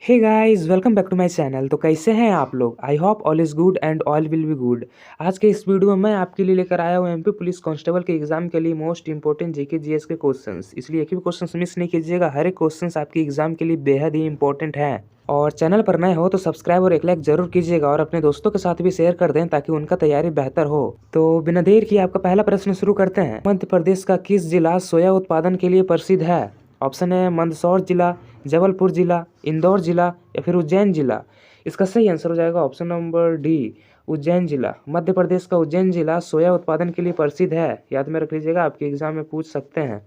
Hey guys, welcome back to my channel. तो कैसे हैं आप लोग? I hope all is good and all will be good. आज के इस वीडियो में मैं आपके लिए लेकर आया हूँ एमपी पुलिस कांस्टेबल के एग्जाम के लिए मोस्ट इंपॉर्टेंट जीके जीएस के क्वेश्चंस। इसलिए एक भी क्वेश्चन मिस नहीं कीजिएगा, हर एक क्वेश्चंस आपके एग्जाम के लिए बेहद ही इंपॉर्टेंट है। और चैनल पर नए हो तो सब्सक्राइब और एक लाइक जरूर कीजिएगा और अपने दोस्तों के साथ भी शेयर कर दें ताकि उनका तैयारी बेहतर हो। तो बिना देर किए आपका पहला प्रश्न शुरू करते हैं। मध्य प्रदेश का किस जिला सोया उत्पादन के लिए प्रसिद्ध है? ऑप्शन है मंदसौर जिला, जबलपुर जिला, इंदौर जिला या फिर उज्जैन जिला। इसका सही आंसर हो जाएगा ऑप्शन नंबर डी, उज्जैन जिला। मध्य प्रदेश का उज्जैन जिला सोया उत्पादन के लिए प्रसिद्ध है, याद में रख लीजिएगा, आपके एग्जाम में पूछ सकते हैं।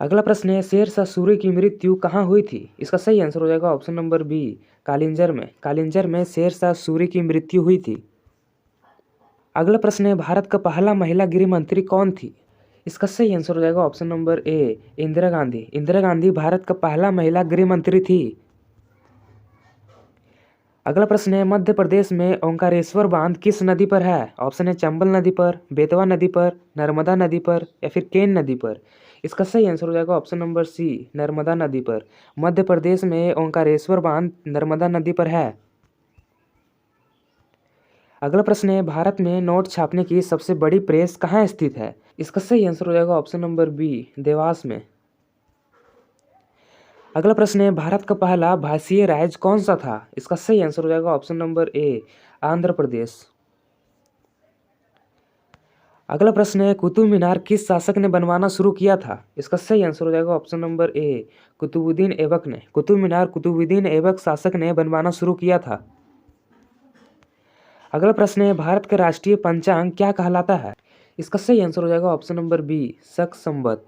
अगला प्रश्न है, शेरशाह सूरी की मृत्यु कहाँ हुई थी? इसका सही आंसर हो जाएगा ऑप्शन नंबर बी, कालिंजर में। कालिंजर में शेरशाह सूरी की मृत्यु हुई थी। अगला प्रश्न है, भारत का पहला महिला गृह मंत्री कौन थी? इसका सही आंसर हो जाएगा ऑप्शन नंबर ए, इंदिरा गांधी। इंदिरा गांधी भारत का पहला महिला गृह मंत्री थी। अगला प्रश्न है, मध्य प्रदेश में ओंकारेश्वर बांध किस नदी पर है? ऑप्शन है चंबल नदी पर, बेतवा नदी पर, नर्मदा नदी पर या फिर केन नदी पर। इसका सही आंसर हो जाएगा ऑप्शन नंबर सी, नर्मदा नदी पर। मध्य प्रदेश में ओंकारेश्वर बांध नर्मदा नदी पर है। अगला प्रश्न है, भारत में नोट छापने की सबसे बड़ी प्रेस कहाँ स्थित है? इसका सही आंसर हो जाएगा ऑप्शन नंबर बी, देवास में। अगला प्रश्न है, भारत का पहला भाषीय राज्य कौन सा था? इसका सही आंसर हो जाएगा ऑप्शन नंबर ए, आंध्र प्रदेश। अगला प्रश्न है, कुतुब मीनार किस शासक ने बनवाना शुरू किया था? इसका सही आंसर हो जाएगा option number A, Qutbuddin Aibak ने। कुतुब मीनार कुतुबुद्दीन ऐबक शासक ने बनवाना शुरू किया था। अगला प्रश्न है, भारत का राष्ट्रीय पंचांग क्या कहलाता है? इसका सही आंसर हो जाएगा ऑप्शन नंबर बी, शक संवत।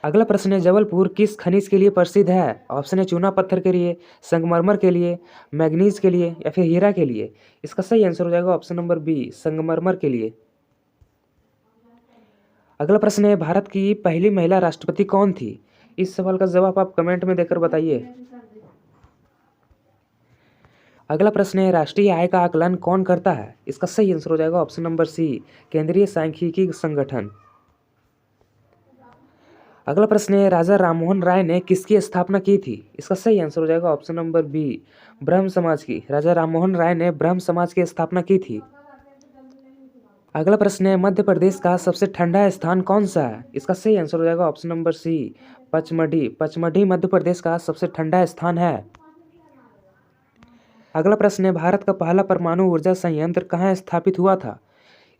अगला प्रश्न है, जबलपुर किस खनिज के लिए प्रसिद्ध है? ऑप्शन है चूना पत्थर के लिए, संगमरमर के लिए, मैग्नीज के लिए या फिर हीरा के लिए। इसका सही आंसर हो जाएगा ऑप्शन नंबर बी, संगमरमर के लिए। अगला प्रश्न है, भारत की पहली महिला राष्ट्रपति कौन थी? इस सवाल का जवाब आप कमेंट में देकर बताइए। अगला प्रश्न है, राष्ट्रीय आय का आकलन कौन करता है? इसका सही आंसर हो जाएगा ऑप्शन नंबर सी, केंद्रीय सांख्यिकी संगठन। अगला प्रश्न है, राजा राममोहन राय ने किसकी स्थापना की थी? इसका सही आंसर हो जाएगा ऑप्शन नंबर बी, ब्रह्म समाज की। राजा राममोहन राय ने ब्रह्म समाज की स्थापना की थी। अगला प्रश्न है, मध्य प्रदेश का सबसे ठंडा स्थान कौन सा है? इसका सही आंसर हो जाएगा option number C, Pachmarhi. Pachmarhi Madhya Pradesh का सबसे ठंडा स्थान है। अगला प्रश्न है, भारत का पहला परमाणु ऊर्जा संयंत्र कहाँ स्थापित हुआ था?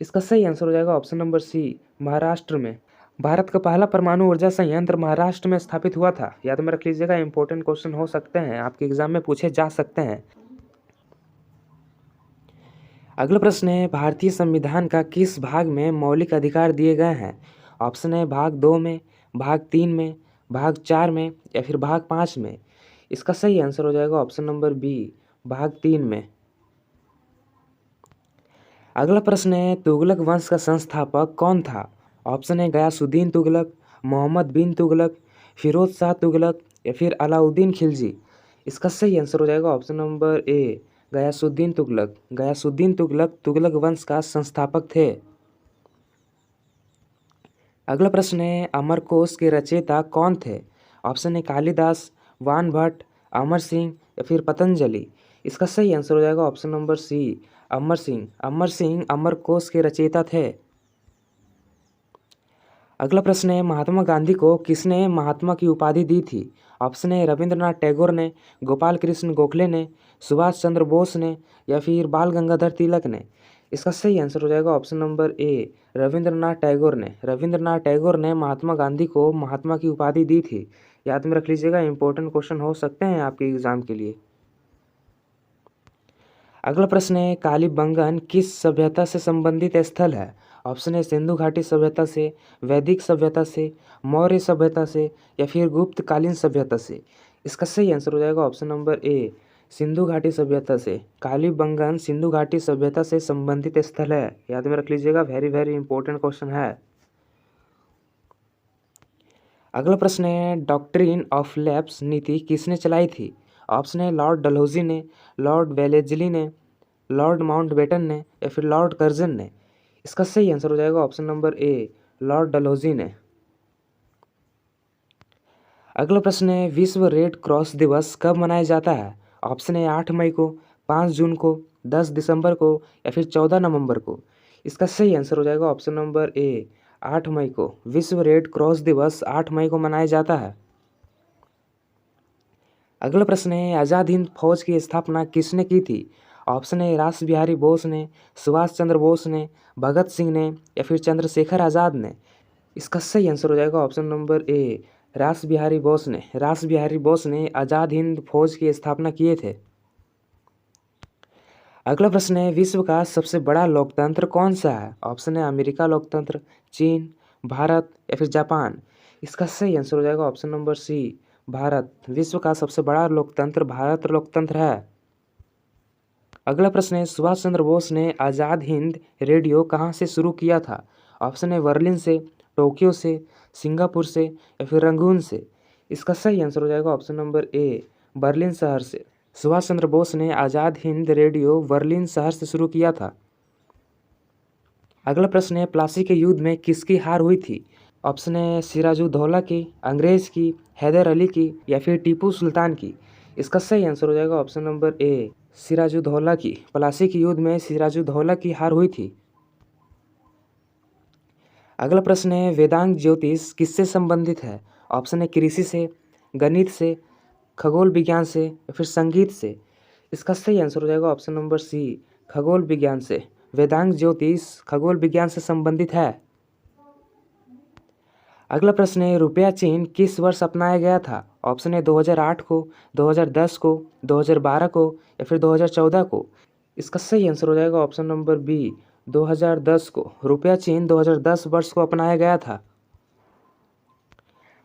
इसका सही आंसर हो जाएगा ऑप्शन नंबर सी, महाराष्ट्र में। भारत का पहला परमाणु ऊर्जा संयंत्र महाराष्ट्र में स्थापित हुआ था, याद में रख लीजिएगा, इंपॉर्टेंट क्वेश्चन हो सकते हैं, आपके एग्जाम में पूछे जा सकते हैं। अगला प्रश्न है, भारतीय संविधान का किस भाग में मौलिक अधिकार दिए गए हैं? ऑप्शन है भाग 2 में, भाग 3 में, भाग 4 में या फिर भाग 5 में। इसका सही आंसर हो जाएगा ऑप्शन नंबर बी, भाग 3 में। अगला प्रश्न है, तुगलक वंश का संस्थापक कौन था? ऑप्शन है गयासुद्दीन तुगलक, मोहम्मद बिन तुगलक, फिरोज शाह तुगलक या फिर अलाउद्दीन खिलजी। इसका सही आंसर हो जाएगा option number A, Ghiyasuddin Tughlaq. Ghiyasuddin Tughlaq Tughlaq वंश का संस्थापक थे। अगला प्रश्न है, अमरकोश के रचयिता कौन थे? ऑप्शन है कालिदास, वान भट्ट, अमर सिंह या फिर पतंजलि। इसका सही आंसर हो जाएगा ऑप्शन नंबर सी, अमर सिंह। अमर सिंह अमरकोश के रचयिता थे। अगला प्रश्न है, महात्मा गांधी को किसने महात्मा की उपाधि दी थी? ऑप्शन है रविंद्रनाथ टैगोर ने, गोपाल कृष्ण गोखले ने, सुभाष चंद्र बोस ने या फिर बाल गंगाधर तिलक ने। इसका सही आंसर हो जाएगा ऑप्शन नंबर ए, रविंद्रनाथ टैगोर ने। रविंद्रनाथ टैगोर ने महात्मा गांधी को महात्मा की उपाधि दी थी, याद में रख लीजिएगा, इंपॉर्टेंट क्वेश्चन हो सकते हैं आपके एग्जाम के लिए। अगला प्रश्न है, कालीबंगन किस सभ्यता से संबंधित स्थल है? ऑप्शन है सिंधु घाटी सभ्यता से, वैदिक सभ्यता से, मौर्य सभ्यता से या फिर गुप्तकालीन सभ्यता से। इसका सही आंसर हो जाएगा ऑप्शन नंबर ए, सिंधु घाटी सभ्यता से। कालीबंगन सिंधु घाटी सभ्यता से संबंधित स्थल है, याद में रख लीजिएगा, वेरी वेरी इंपॉर्टेंट क्वेश्चन है। अगला प्रश्न है, डॉक्ट्रिन ऑफ लैप्स नीति किसने चलाई थी? ऑप्शन है लॉर्ड डलहौजी ने, लॉर्ड वेलेजली ने, लॉर्ड माउंटबेटन ने या फिर लॉर्ड कर्जन ने। इसका सही आंसर हो जाएगा ऑप्शन नंबर ए, लॉर्ड डलहौजी ने। अगला प्रश्न है, विश्व रेड क्रॉस दिवस कब मनाया जाता है? ऑप्शन है 8 मई को, 5 जून को, 10 दिसंबर को या फिर 14 नवंबर को। इसका सही आंसर हो जाएगा ऑप्शन नंबर ए, 8 मई को। विश्व रेड क्रॉस दिवस 8 मई को मनाया जाता है। अगला प्रश्न है, आज़ाद हिंद फौज की स्थापना किसने की थी? ऑप्शन है रास बिहारी बोस ने, सुभाष चंद्र बोस ने, भगत सिंह ने या फिर चंद्रशेखर आज़ाद ने। इसका सही आंसर हो जाएगा ऑप्शन नंबर ए, रास बिहारी बोस ने। रास बिहारी बोस ने आज़ाद हिंद फौज की स्थापना किए थे। अगला प्रश्न है, विश्व का सबसे बड़ा लोकतंत्र कौन सा है? ऑप्शन है अमेरिका लोकतंत्र, चीन, भारत या फिर जापान। इसका सही आंसर हो जाएगा ऑप्शन नंबर सी, भारत। विश्व का सबसे बड़ा लोकतंत्र भारत लोकतंत्र है। अगला प्रश्न है, सुभाष चंद्र बोस ने आज़ाद हिंद रेडियो कहाँ से शुरू किया था? ऑप्शन है बर्लिन से, टोक्यो से, सिंगापुर से या फिर रंगून से। इसका सही आंसर हो जाएगा ऑप्शन नंबर ए, बर्लिन शहर से। सुभाष चंद्र बोस ने आज़ाद हिंद रेडियो बर्लिन शहर से शुरू किया था। अगला प्रश्न है, प्लासी के युद्ध में किसकी हार हुई थी? ऑप्शन है सिराजुद्दौला की, अंग्रेज की, हैदर अली की या फिर टीपू सुल्तान की। इसका सही आंसर हो जाएगा ऑप्शन नंबर ए, सिराजुद्दौला की। प्लासी के युद्ध में सिराजुद्दौला की हार हुई थी। अगला प्रश्न है, वेदांग ज्योतिष किससे संबंधित है? ऑप्शन है कृषि से, गणित से, खगोल विज्ञान से या फिर संगीत से। इसका सही आंसर हो जाएगा ऑप्शन नंबर सी, खगोल विज्ञान से। वेदांग ज्योतिष खगोल विज्ञान से संबंधित है। अगला प्रश्न है, रुपया चिन्ह किस वर्ष अपनाया गया था? ऑप्शन है 2008 को, 2010 को, 2012 को या फिर 2014 को। इसका सही आंसर हो जाएगा ऑप्शन नंबर बी, 2010 को। रुपया चिन्ह 2010 वर्ष को अपनाया गया था।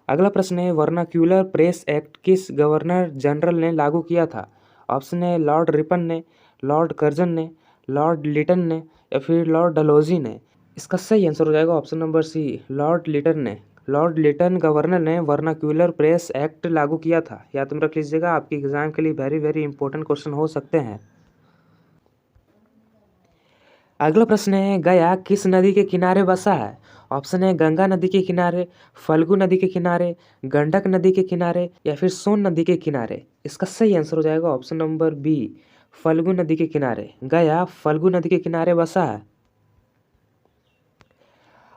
अगला प्रश्न है, वर्नाक्यूलर प्रेस एक्ट किस गवर्नर जनरल ने लागू किया था? ऑप्शन है लॉर्ड रिपन ने, लॉर्ड कर्जन ने, लॉर्ड लिटन ने या फिर लॉर्ड डलहौजी ने। इसका सही आंसर हो जाएगा option number C, Lord Lytton ने। लॉर्ड लिटन गवर्नर ने वर्नाक्यूलर प्रेस एक्ट लागू किया था। याद में रख लीजिएगा, आपके एग्जाम के लिए वेरी वेरी इंपॉर्टेंट क्वेश्चन हो सकते हैं। अगला प्रश्न है, गया किस नदी के किनारे बसा है? ऑप्शन है गंगा नदी के किनारे, फल्गु नदी के किनारे, गंडक नदी के किनारे या फिर सोन नदी के किनारे। इसका सही आंसर हो जाएगा ऑप्शन नंबर बी, फल्गु नदी के किनारे। गया फल्गु नदी के किनारे बसा है।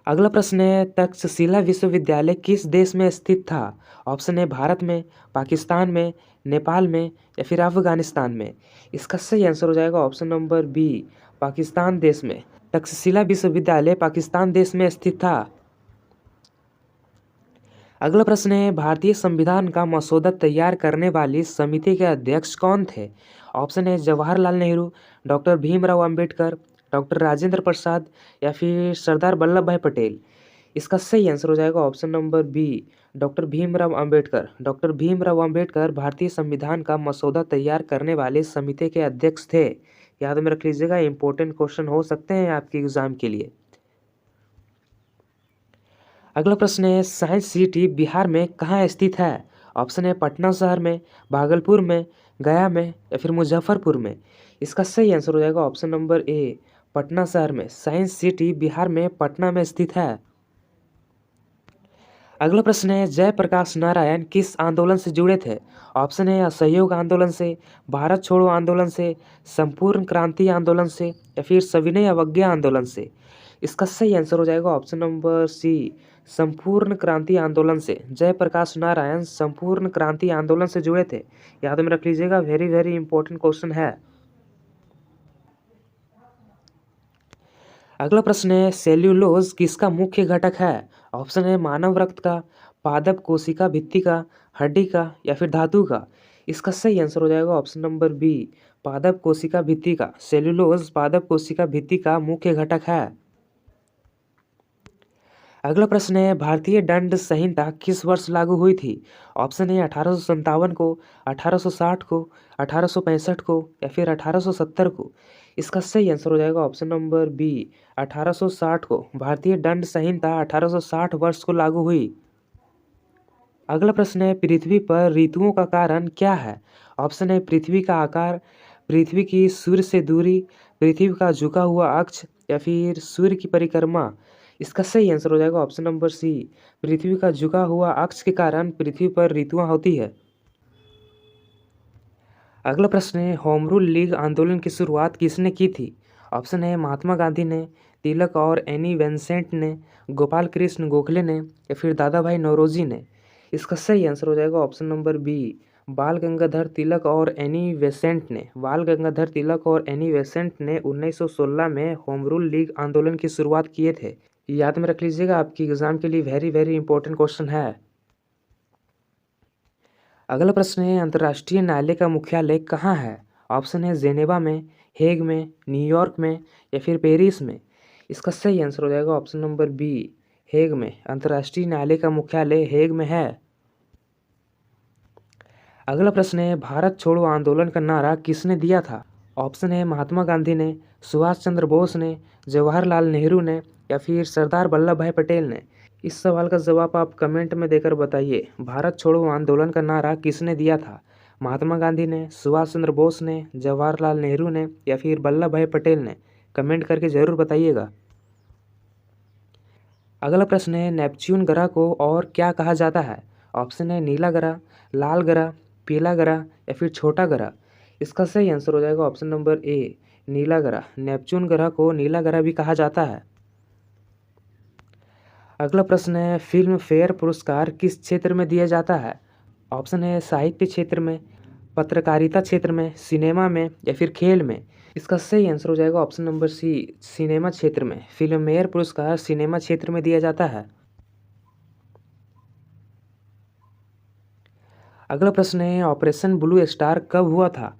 अगला प्रश्न है, तक्षशिला विश्वविद्यालय किस देश में स्थित था? ऑप्शन है भारत में, पाकिस्तान में, नेपाल में या फिर अफगानिस्तान में। इसका सही आंसर हो जाएगा ऑप्शन नंबर बी, पाकिस्तान देश में। तक्षशिला विश्वविद्यालय पाकिस्तान देश में स्थित था। अगला प्रश्न है, भारतीय संविधान का मसौदा तैयार करने वाली समिति के अध्यक्ष कौन थे? ऑप्शन है जवाहरलाल नेहरू, डॉक्टर भीमराव अंबेडकर, डॉक्टर राजेंद्र प्रसाद या फिर सरदार वल्लभ भाई पटेल। इसका सही आंसर हो जाएगा option number B, doctor Bhimrao Ambedkar. Doctor Bhimrao Ambedkar भारतीय संविधान का मसौदा तैयार करने वाले समिति के अध्यक्ष थे। याद में रख लीजिएगा, इंपॉर्टेंट क्वेश्चन हो सकते हैं आपके एग्जाम के लिए। अगला प्रश्न है, साइंस सिटी बिहार में कहाँ स्थित है? ऑप्शन है पटना शहर में, भागलपुर में, गया में या फिर मुजफ्फरपुर में। इसका सही आंसर हो जाएगा ऑप्शन नंबर ए, पटना शहर में। साइंस सिटी बिहार में पटना में स्थित है। अगला प्रश्न है, जयप्रकाश नारायण किस आंदोलन से जुड़े थे? ऑप्शन है असहयोग आंदोलन से, भारत छोड़ो आंदोलन से, संपूर्ण क्रांति आंदोलन से या फिर सविनय अवज्ञा आंदोलन से। इसका सही आंसर हो जाएगा ऑप्शन नंबर सी, संपूर्ण क्रांति आंदोलन से। जयप्रकाश नारायण संपूर्ण क्रांति आंदोलन से जुड़े थे। याद में रख लीजिएगा, वेरी वेरी इंपॉर्टेंट क्वेश्चन है। अगला प्रश्न है, सेल्यूलोज किसका मुख्य घटक है? ऑप्शन है मानव रक्त का, पादप कोशिका भित्ति का, हड्डी का या फिर धातु का। इसका सही आंसर हो जाएगा ऑप्शन नंबर बी, पादप कोशिका भित्ति का। सेल्यूलोज पादप कोशिका भित्ति का मुख्य घटक है। अगला प्रश्न है, भारतीय दंड संहिता किस वर्ष लागू हुई थी? ऑप्शन है 1857 को, 1860 को, 1865 को या फिर 1870 को। इसका सही आंसर हो जाएगा ऑप्शन नंबर बी, 1860 को। भारतीय दंड संहिता 1860 वर्ष को लागू हुई। अगला प्रश्न है, पृथ्वी पर ऋतुओं का कारण क्या है? ऑप्शन है पृथ्वी का आकार, पृथ्वी की सूर्य से दूरी, पृथ्वी का झुका हुआ अक्ष या फिर सूर्य की परिक्रमा। इसका सही आंसर हो जाएगा ऑप्शन नंबर सी, पृथ्वी का झुका हुआ अक्ष के कारण पृथ्वी पर ऋतुएं होती है। अगला प्रश्न है, होम रूल लीग आंदोलन की शुरुआत किसने की थी? ऑप्शन है महात्मा गांधी ने, तिलक और एनी बेसेंट ने, गोपाल कृष्ण गोखले ने या फिर दादा भाई नौरोजी ने। इसका सही आंसर हो जाएगा ऑप्शन नंबर बी, बाल गंगाधर तिलक और एनी बेसेंट ने। बाल गंगाधर तिलक और एनी बेसेंट ने 1916 में होम रूल लीग आंदोलन की शुरुआत किए थे। याद में रख लीजिएगा, आपकी एग्जाम के लिए वेरी वेरी इंपॉर्टेंट क्वेश्चन है। अगला प्रश्न है, अंतर्राष्ट्रीय न्यायालय का मुख्यालय कहाँ है? ऑप्शन है जेनेवा में, हेग में, न्यूयॉर्क में या फिर पेरिस में। इसका सही आंसर हो जाएगा ऑप्शन नंबर बी, हेग में। अंतर्राष्ट्रीय न्यायालय का मुख्यालय हेग में है। अगला प्रश्न है, भारत छोड़ो आंदोलन का नारा किसने दिया था? ऑप्शन है महात्मा गांधी ने, सुभाष चंद्र बोस ने, जवाहरलाल नेहरू ने या फिर सरदार वल्लभ भाई पटेल ने। इस सवाल का जवाब आप कमेंट में देकर बताइए। भारत छोड़ो आंदोलन का नारा किसने दिया था? महात्मा गांधी ने, सुभाष चंद्र बोस ने, जवाहरलाल नेहरू ने या फिर वल्लभ भाई पटेल ने। कमेंट करके जरूर बताइएगा। अगला प्रश्न है, नेपच्यून ग्रह को और क्या कहा जाता है? ऑप्शन है नीला ग्रह, लाल ग्रह, पीला ग्रह या फिर छोटा ग्रह। इसका सही आंसर हो जाएगा ऑप्शन नंबर ए, नीला ग्रह। नेपच्यून ग्रह को नीला ग्रह भी कहा जाता है। अगला प्रश्न है, फिल्म फेयर पुरस्कार किस क्षेत्र में दिया जाता है? ऑप्शन है साहित्य क्षेत्र में, पत्रकारिता क्षेत्र में, सिनेमा में या फिर खेल में। इसका सही आंसर हो जाएगा ऑप्शन नंबर सी, सिनेमा क्षेत्र में। फिल्म फेयर पुरस्कार सिनेमा क्षेत्र में दिया जाता है। अगला प्रश्न है, ऑपरेशन ब्लू स्टार कब हुआ था?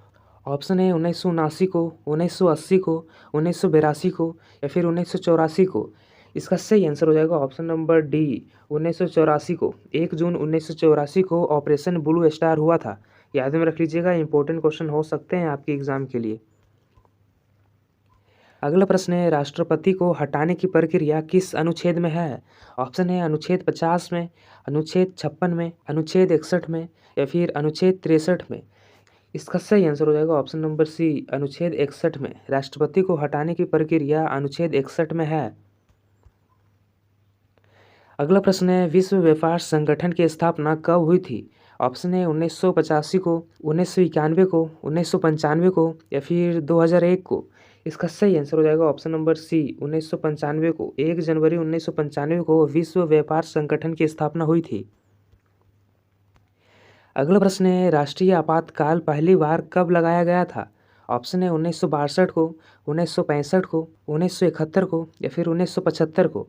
ऑप्शन है 1979 को, 1980 को, 1982 को या फिर 1984 को। इसका सही आंसर हो जाएगा ऑप्शन नंबर डी, 1984 को। 1 जून 1984 को ऑपरेशन ब्लू स्टार हुआ था। याद में रख लीजिएगा, इंपॉर्टेंट क्वेश्चन हो सकते हैं आपके एग्जाम के लिए। अगला प्रश्न है, राष्ट्रपति को हटाने की प्रक्रिया किस अनुच्छेद में है? ऑप्शन है अनुच्छेद 50 में, अनुच्छेद 56 में, अनुच्छेद 61 में या फिर अनुच्छेद 63 में। इसका सही आंसर हो जाएगा ऑप्शन नंबर सी, अनुच्छेद 61 में। राष्ट्रपति को हटाने की प्रक्रिया अनुच्छेद 61 में है। अगला प्रश्न है, विश्व व्यापार संगठन की स्थापना कब हुई थी? ऑप्शन है 1985 को, 1991 को, 1995 को या फिर 2001 को। इसका सही आंसर हो जाएगा ऑप्शन नंबर सी, 1995 को। 1 जनवरी 1995 को विश्व व्यापार संगठन की स्थापना हुई थी। अगला प्रश्न है, राष्ट्रीय आपातकाल पहली बार कब लगाया गया था? ऑप्शन है 1962 को, 1965 को, 1971 को या फिर 1975 को।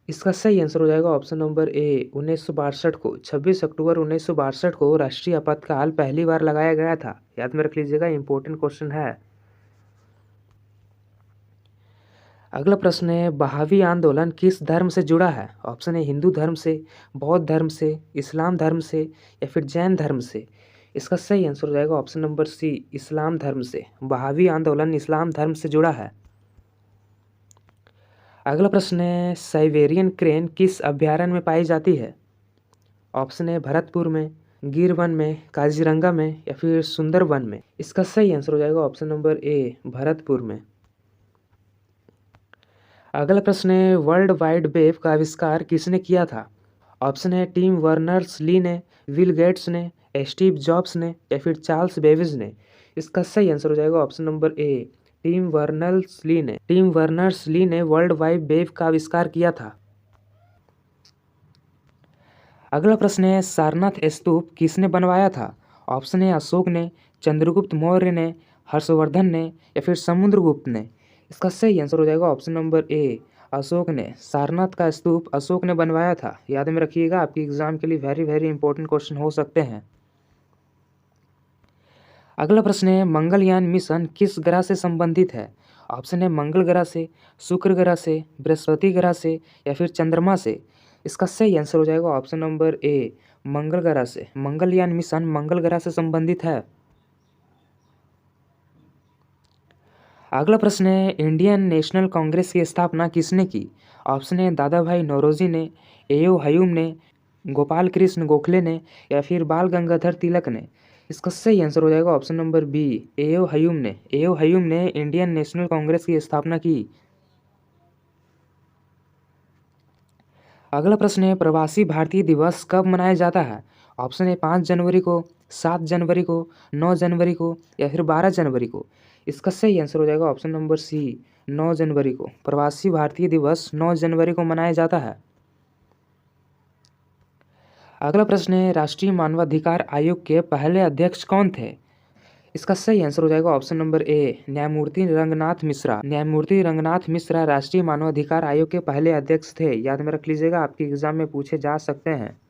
इसका सही आंसर हो जाएगा ऑप्शन नंबर ए, 1962 को। 26 अक्टूबर 1962 को राष्ट्रीय आपातकाल पहली बार लगाया गया था। याद में रख लीजिएगा, इंपॉर्टेंट क्वेश्चन है। अगला प्रश्न है, बहावी आंदोलन किस धर्म से जुड़ा है? ऑप्शन है हिंदू धर्म से, बौद्ध धर्म से, इस्लाम धर्म से या फिर जैन धर्म से। इसका सही आंसर हो जाएगा ऑप्शन नंबर सी, इस्लाम धर्म से। बहावी आंदोलन इस्लाम धर्म से जुड़ा है। अगला प्रश्न है, साइबेरियन क्रेन किस अभयारण्य में पाई जाती है? ऑप्शन है भरतपुर में, गिर वन में, काजीरंगा में या फिर सुंदरवन में। इसका सही आंसर हो जाएगा ऑप्शन नंबर ए, भरतपुर में। अगला प्रश्न है, वर्ल्ड वाइड वेब का आविष्कार किसने किया था? ऑप्शन है टिम वर्नर्स ली ने, बिल गेट्स ने, स्टीव जॉब्स ने या फिर चार्ल्स बेबेज ने। इसका सही आंसर हो जाएगा option number A, Tim Berners Lee ने। टिम वर्नर्स ली ने वर्ल्ड वाइड वेब का आविष्कार किया था। अगला प्रश्न है, सारनाथ स्तूप किसने बनवाया था? ऑप्शन है अशोक ने, चंद्रगुप्त मौर्य ने, हर्षवर्धन ने या फिर समुद्रगुप्त ने। इसका सही आंसर हो जाएगा ऑप्शन नंबर ए, अशोक ने। सारनाथ का स्तूप अशोक ने बनवाया था। याद में रखिएगा, आपकी एग्जाम के लिए वेरी वेरी इंपॉर्टेंट क्वेश्चन हो सकते हैं। अगला प्रश्न है, मंगलयान मिशन किस ग्रह से संबंधित है? ऑप्शन है मंगल ग्रह से, शुक्र ग्रह से, बृहस्पति ग्रह से या फिर चंद्रमा से। इसका सही आंसर हो जाएगा ऑप्शन नंबर ए, मंगल ग्रह से। मंगलयान मिशन मंगल ग्रह से संबंधित है। अगला प्रश्न है, इंडियन नेशनल कांग्रेस की स्थापना किसने की? ऑप्शन है दादा भाई नौरोजी ने, एओ हयूम ने, गोपाल कृष्ण गोखले ने या फिर बाल गंगाधर तिलक ने। इसका सही आंसर हो जाएगा ऑप्शन नंबर बी, एओ हयूम ने। एओ हयूम ने इंडियन नेशनल कांग्रेस की स्थापना की। अगला प्रश्न है, प्रवासी भारतीय दिवस कब मनाया जाता है? ऑप्शन है 5 जनवरी को, 7 जनवरी को, 9 जनवरी को या फिर 12 जनवरी को। इसका सही आंसर हो जाएगा ऑप्शन नंबर सी, 9 जनवरी को। प्रवासी भारतीय दिवस 9 जनवरी को मनाया जाता है। अगला प्रश्न है, राष्ट्रीय मानवाधिकार आयोग के पहले अध्यक्ष कौन थे? इसका सही आंसर हो जाएगा ऑप्शन नंबर ए, न्यायमूर्ति रंगनाथ मिश्रा। न्यायमूर्ति रंगनाथ मिश्रा राष्ट्रीय मानवाधिकार आयोग के पहले अध्यक्ष थे। याद में रख लीजिएगा, आपके एग्जाम में पूछे जा सकते हैं।